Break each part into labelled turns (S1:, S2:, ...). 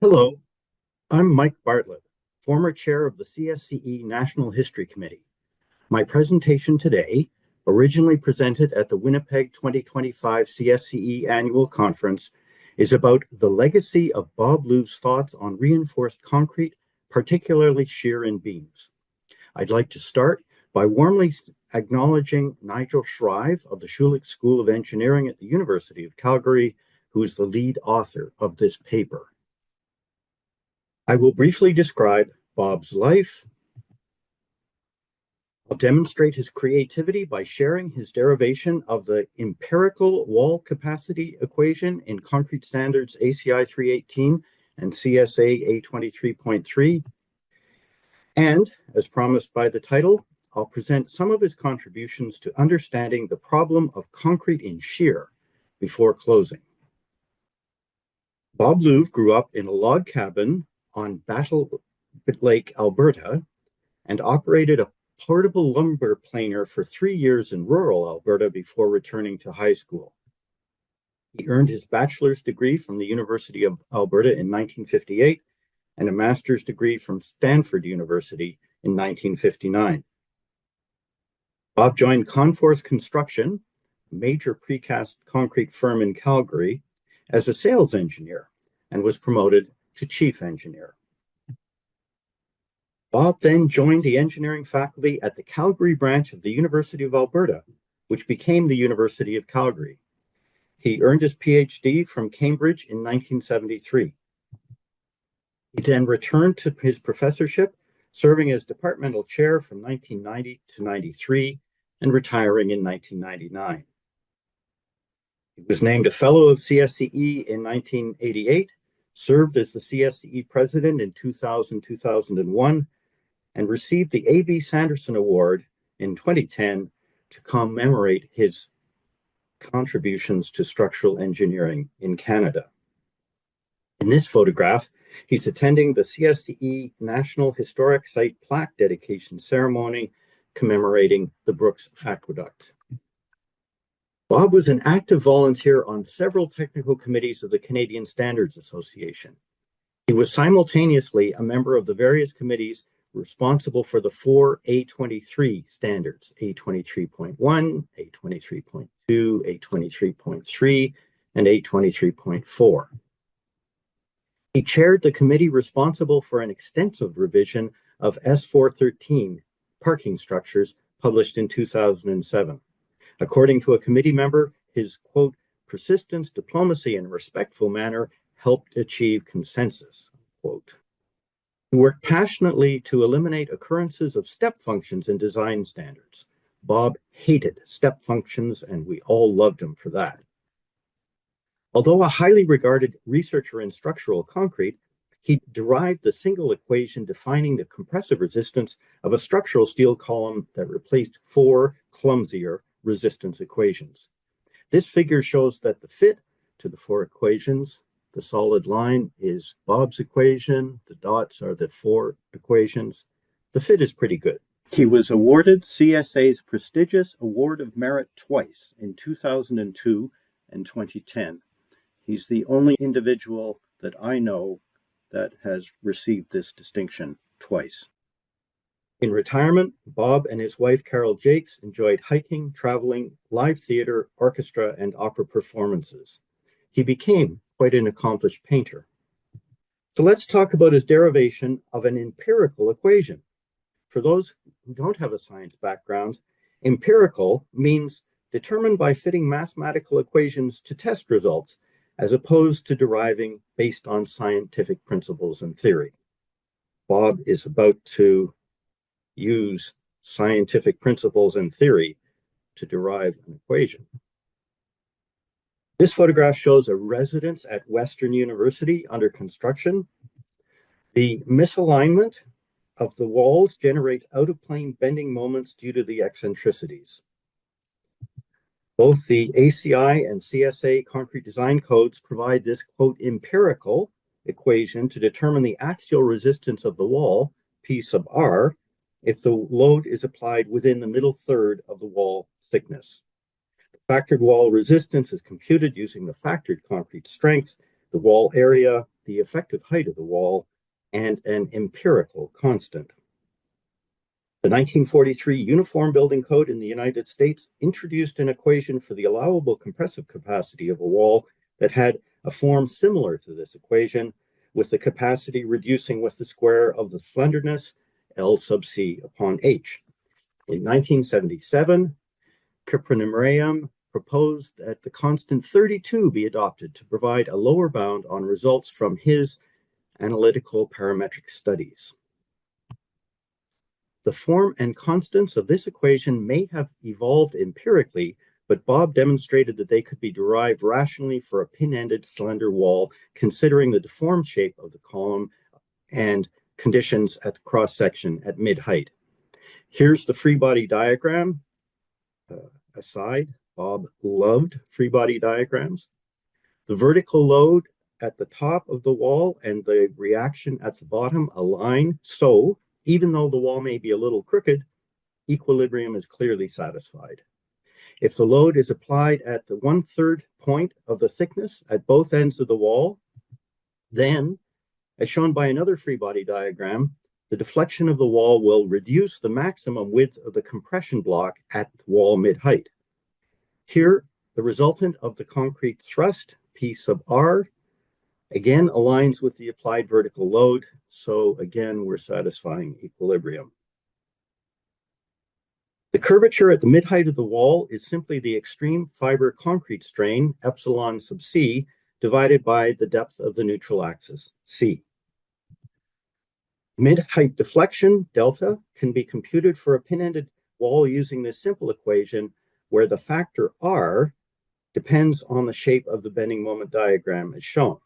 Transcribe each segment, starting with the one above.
S1: Hello, I'm Mike Bartlett, former chair of the CSCE National History Committee. My presentation today, originally presented at the Winnipeg 2025 CSCE Annual Conference, is about the legacy of Bob Loov's thoughts on reinforced concrete, particularly shear and beams. I'd like to start by warmly acknowledging Nigel Shrive of the Schulich School of Engineering at the University of Calgary, who is the lead author of this paper. I will briefly describe Bob's life. I'll demonstrate his creativity by sharing his derivation of the empirical wall capacity equation in Concrete Standards ACI 318 and CSA A23.3. And, as promised by the title, I'll present some of his contributions to understanding the problem of concrete in shear before closing. Bob Loov grew up in a log cabin on Bartlett Lake, Alberta, and operated a portable lumber planer for 3 years in rural Alberta before returning to high school. He earned his bachelor's degree from the University of Alberta in 1958 and a master's degree from Stanford University in 1959. Bob joined Conforce Construction, a major precast concrete firm in Calgary, as a sales engineer and was promoted to chief engineer. Bob then joined the engineering faculty at the Calgary branch of the University of Alberta, which became the University of Calgary. He earned his PhD from Cambridge in 1973. He then returned to his professorship, serving as departmental chair from 1990 to 93 and retiring in 1999. He was named a fellow of CSCE in 1988, served as the CSCE president in 2000-2001, and received the A.B. Sanderson Award in 2010 to commemorate his contributions to structural engineering in Canada. In this photograph, he's attending the CSCE National Historic Site Plaque Dedication Ceremony commemorating the Brooks Aqueduct. Bob was an active volunteer on several technical committees of the Canadian Standards Association. He was simultaneously a member of the various committees responsible for the 4 A23 standards, A23.1, A23.2, A23.3, and A23.4. He chaired the committee responsible for an extensive revision of S413 parking structures published in 2007. According to a committee member, his, quote, persistence, diplomacy, and respectful manner helped achieve consensus, quote. He worked passionately to eliminate occurrences of step functions in design standards. Bob hated step functions, and we all loved him for that. Although a highly regarded researcher in structural concrete, he derived the single equation defining the compressive resistance of a structural steel column that replaced 4 clumsier resistance equations. This figure shows that the fit to the 4 equations, the solid line is Bob's equation, the dots are the 4 equations. The fit is pretty good. He was awarded CSA's prestigious Award of Merit twice, in 2002 and 2010. He's the only individual that I know that has received this distinction twice. In retirement, Bob and his wife Carol Jakes enjoyed hiking, traveling, live theater, orchestra, and opera performances. He became quite an accomplished painter. So let's talk about his derivation of an empirical equation. For those who don't have a science background, empirical means determined by fitting mathematical equations to test results, as opposed to deriving based on scientific principles and theory. Bob is about to use scientific principles and theory to derive an equation. This photograph shows a residence at Western University under construction. The misalignment of the walls generates out-of-plane bending moments due to the eccentricities. Both the ACI and CSA concrete design codes provide this, quote, empirical equation to determine the axial resistance of the wall, P sub R, if the load is applied within the middle third of the wall thickness. The factored wall resistance is computed using the factored concrete strength, the wall area, the effective height of the wall, and an empirical constant. The 1943 Uniform Building Code in the United States introduced an equation for the allowable compressive capacity of a wall that had a form similar to this equation, with the capacity reducing with the square of the slenderness, L sub c upon h. In 1977, Kipranimaram proposed that the constant 32 be adopted to provide a lower bound on results from his analytical parametric studies. The form and constants of this equation may have evolved empirically, but Bob demonstrated that they could be derived rationally for a pin-ended slender wall, considering the deformed shape of the column and conditions at the cross-section at mid-height. Here's the free body diagram. Aside, Bob loved free body diagrams. The vertical load at the top of the wall and the reaction at the bottom align, so even though the wall may be a little crooked, equilibrium is clearly satisfied. If the load is applied at the 1/3 point of the thickness at both ends of the wall, then, as shown by another free body diagram, the deflection of the wall will reduce the maximum width of the compression block at wall mid-height. Here, the resultant of the concrete thrust, P sub r, again aligns with the applied vertical load, so again, we're satisfying equilibrium. The curvature at the mid-height of the wall is simply the extreme fiber concrete strain, epsilon sub c, divided by the depth of the neutral axis, c. Mid-height deflection, delta, can be computed for a pin-ended wall using this simple equation where the factor r depends on the shape of the bending moment diagram as shown.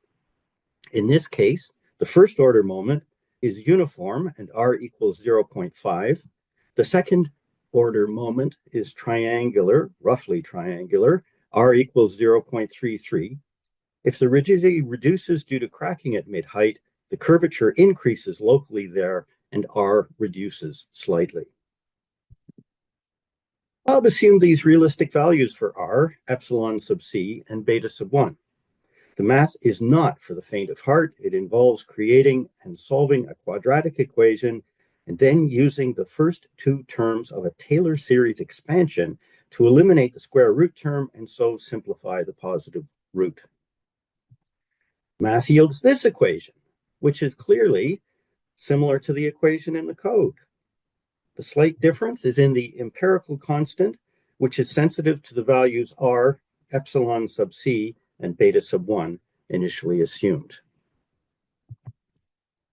S1: In this case, the first order moment is uniform and r equals 0.5. The second order moment is triangular, roughly triangular, r equals 0.33. If the rigidity reduces due to cracking at mid-height, the curvature increases locally there and r reduces slightly. Bob assumed these realistic values for r, epsilon sub c, and beta sub 1. The math is not for the faint of heart. It involves creating and solving a quadratic equation and then using the first two terms of a Taylor series expansion to eliminate the square root term and so simplify the positive root. Math yields this equation, which is clearly similar to the equation in the code. The slight difference is in the empirical constant, which is sensitive to the values r, epsilon sub c, and beta sub 1 initially assumed.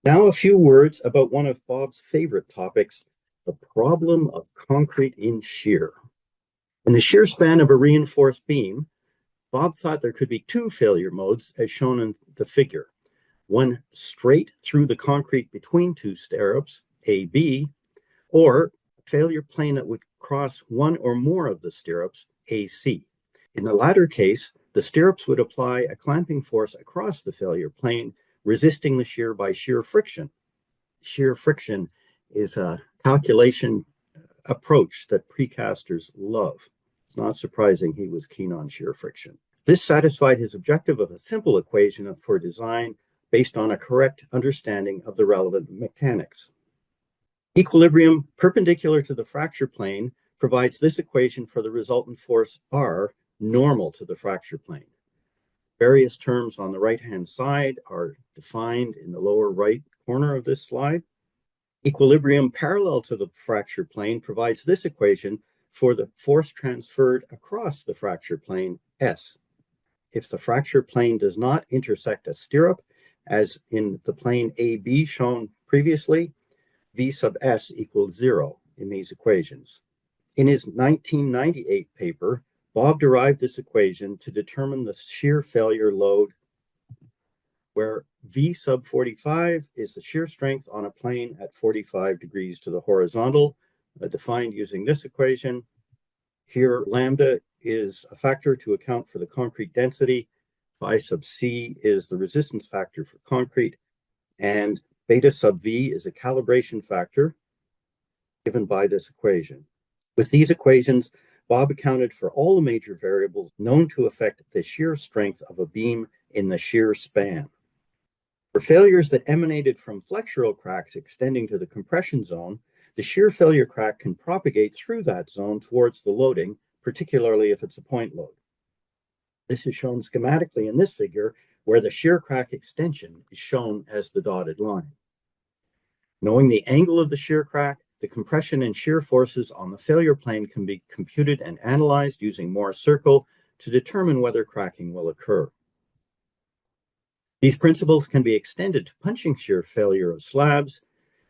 S1: Now a few words about one of Bob's favorite topics, the problem of concrete in shear. In the shear span of a reinforced beam, Bob thought there could be two failure modes as shown in the figure. One straight through the concrete between two stirrups, AB, or a failure plane that would cross one or more of the stirrups, AC. In the latter case, the stirrups would apply a clamping force across the failure plane, resisting the shear by shear friction. Shear friction is a calculation approach that precasters love. It's not surprising he was keen on shear friction. This satisfied his objective of a simple equation for design based on a correct understanding of the relevant mechanics. Equilibrium perpendicular to the fracture plane provides this equation for the resultant force R normal to the fracture plane. Various terms on the right-hand side are defined in the lower right corner of this slide. Equilibrium parallel to the fracture plane provides this equation for the force transferred across the fracture plane, S. If the fracture plane does not intersect a stirrup, as in the plane AB shown previously, V sub S equals 0 in these equations. In his 1998 paper, Bob derived this equation to determine the shear failure load, where V sub 45 is the shear strength on a plane at 45 degrees to the horizontal, defined using this equation. Here, lambda is a factor to account for the concrete density, phi sub c is the resistance factor for concrete, and beta sub v is a calibration factor given by this equation. With these equations, Bob accounted for all the major variables known to affect the shear strength of a beam in the shear span. For failures that emanated from flexural cracks extending to the compression zone, the shear failure crack can propagate through that zone towards the loading, particularly if it's a point load. This is shown schematically in this figure, where the shear crack extension is shown as the dotted line. Knowing the angle of the shear crack, the compression and shear forces on the failure plane can be computed and analyzed using Moore's circle to determine whether cracking will occur. These principles can be extended to punching shear failure of slabs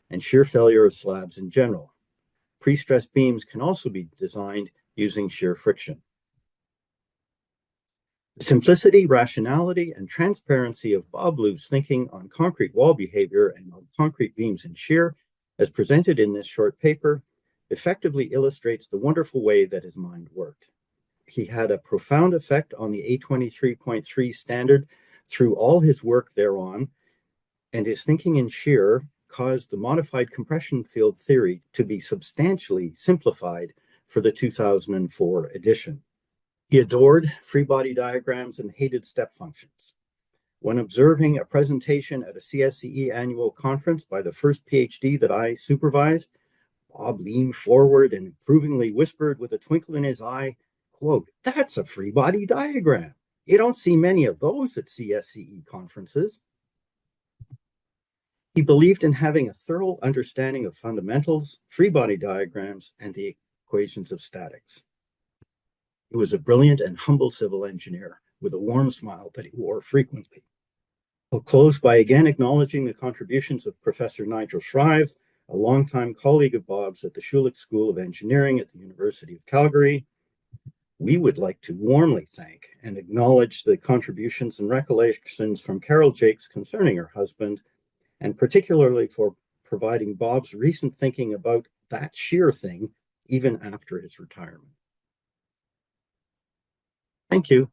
S1: and shear failure of slabs in general. Pre-stressed beams can also be designed using shear friction. The simplicity, rationality, and transparency of Bob Loov's thinking on concrete wall behavior and on concrete beams and shear, as presented in this short paper, effectively illustrates the wonderful way that his mind worked. He had a profound effect on the A23.3 standard through all his work thereon, and his thinking in shear caused the modified compression field theory to be substantially simplified for the 2004 edition. He adored free body diagrams and hated step functions. When observing a presentation at a CSCE annual conference by the first PhD that I supervised, Bob leaned forward and approvingly whispered with a twinkle in his eye, quote, "That's a free body diagram. You don't see many of those at CSCE conferences." He believed in having a thorough understanding of fundamentals, free body diagrams, and the equations of statics. He was a brilliant and humble civil engineer with a warm smile that he wore frequently. I'll close by again acknowledging the contributions of Professor Nigel Shrive, a longtime colleague of Bob's at the Schulich School of Engineering at the University of Calgary. We would like to warmly thank and acknowledge the contributions and recollections from Carol Jakes concerning her husband, and particularly for providing Bob's recent thinking about that shear thing even after his retirement. Thank you.